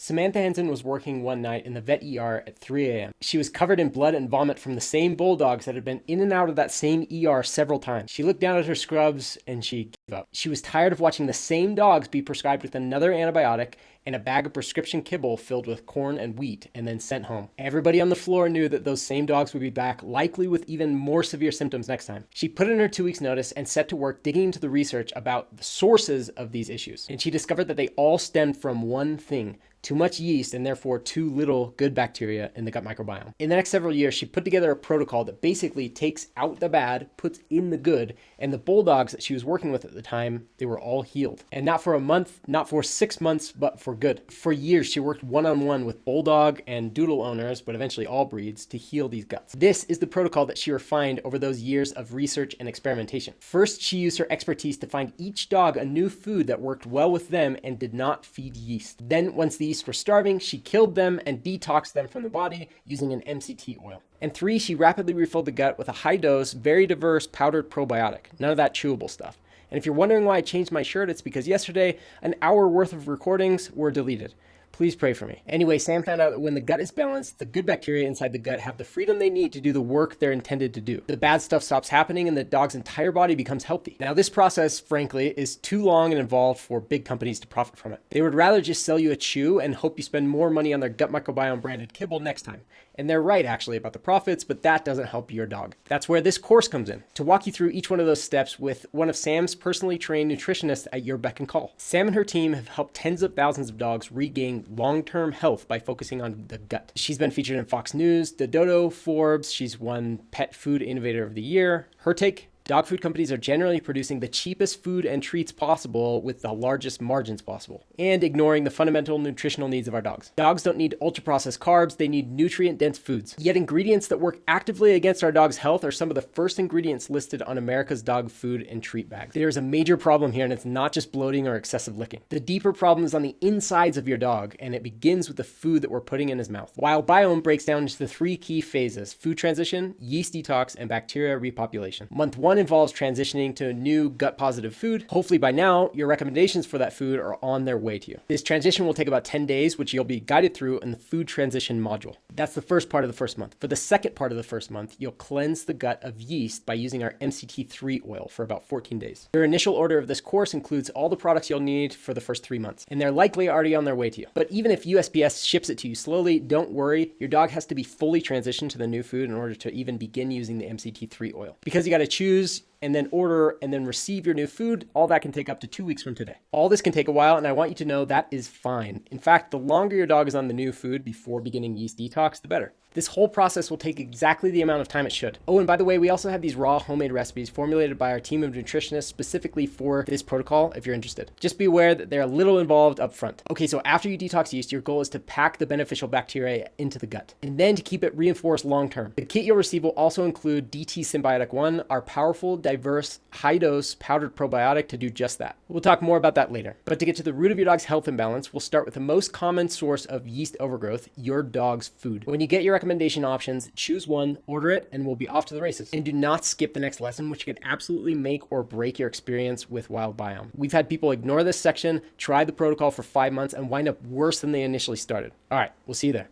Samantha Henson was working one night in the vet ER at 3 a.m. She was covered in blood and vomit from the same bulldogs that had been in and out of that same ER several times. She looked down at her scrubs and she gave up. She was tired of watching the same dogs be prescribed with another antibiotic and a bag of prescription kibble filled with corn and wheat and then sent home. Everybody on the floor knew that those same dogs would be back, likely with even more severe symptoms next time. She put in her 2 weeks notice and set to work digging into the research about the sources of these issues. And she discovered that they all stemmed from one thing: too much yeast and therefore too little good bacteria in the gut microbiome. In the next several years, she put together a protocol that basically takes out the bad, puts in the good, and the bulldogs that she was working with at the time, they were all healed. And not for a month, not for 6 months, but for good. For years, she worked one-on-one with bulldog and doodle owners, but eventually all breeds, to heal these guts. This is the protocol that she refined over those years of research and experimentation. First, she used her expertise to find each dog a new food that worked well with them and did not feed yeast. Then, once the yeast were starving, she killed them and detoxed them from the body using an MCT oil. And 3, she rapidly refilled the gut with a high-dose, very diverse powdered probiotic. None of that chewable stuff. And if you're wondering why I changed my shirt, it's because yesterday, an hour worth of recordings were deleted. Please pray for me. Anyway, Sam found out that when the gut is balanced, the good bacteria inside the gut have the freedom they need to do the work they're intended to do. The bad stuff stops happening and the dog's entire body becomes healthy. Now, this process, frankly, is too long and involved for big companies to profit from it. They would rather just sell you a chew and hope you spend more money on their gut microbiome branded kibble next time. And they're right, actually, about the profits, but that doesn't help your dog. That's where this course comes in, to walk you through each one of those steps with one of Sam's personally trained nutritionists at your beck and call. Sam and her team have helped tens of thousands of dogs regain long-term health by focusing on the gut. She's been featured in Fox News, The Dodo, Forbes. She's won Pet Food Innovator of the Year. Her take: dog food companies are generally producing the cheapest food and treats possible with the largest margins possible, and ignoring the fundamental nutritional needs of our dogs. Dogs don't need ultra-processed carbs, they need nutrient-dense foods. Yet ingredients that work actively against our dog's health are some of the first ingredients listed on America's dog food and treat bags. There's a major problem here, and it's not just bloating or excessive licking. The deeper problem is on the insides of your dog, and it begins with the food that we're putting in his mouth. Wild Biome breaks down into the 3 key phases: food transition, yeast detox, and bacteria repopulation. Month 1 involves transitioning to a new gut-positive food. Hopefully by now, your recommendations for that food are on their way to you. This transition will take about 10 days, which you'll be guided through in the food transition module. That's the first part of the first month. For the second part of the first month, you'll cleanse the gut of yeast by using our MCT3 oil for about 14 days. Your initial order of this course includes all the products you'll need for the first 3 months, and they're likely already on their way to you. But even if USPS ships it to you slowly, don't worry. Your dog has to be fully transitioned to the new food in order to even begin using the MCT3 oil. Because you got to choose and then order and then receive your new food, all that can take up to 2 weeks from today. All this can take a while, and I want you to know that is fine. In fact, the longer your dog is on the new food before beginning yeast detox, the better. This whole process will take exactly the amount of time it should. Oh, and by the way, we also have these raw homemade recipes formulated by our team of nutritionists specifically for this protocol if you're interested. Just be aware that they're a little involved up front. Okay, so after you detox yeast, your goal is to pack the beneficial bacteria into the gut and then to keep it reinforced long term. The kit you'll receive will also include DT Symbiotic 1, our powerful, diverse, high-dose powdered probiotic to do just that. We'll talk more about that later. But to get to the root of your dog's health imbalance, we'll start with the most common source of yeast overgrowth: your dog's food. When you get your recommendation options, choose one, order it, and we'll be off to the races. And do not skip the next lesson, which could absolutely make or break your experience with Wild Biome. We've had people ignore this section, try the protocol for 5 months, and wind up worse than they initially started. All right, we'll see you there.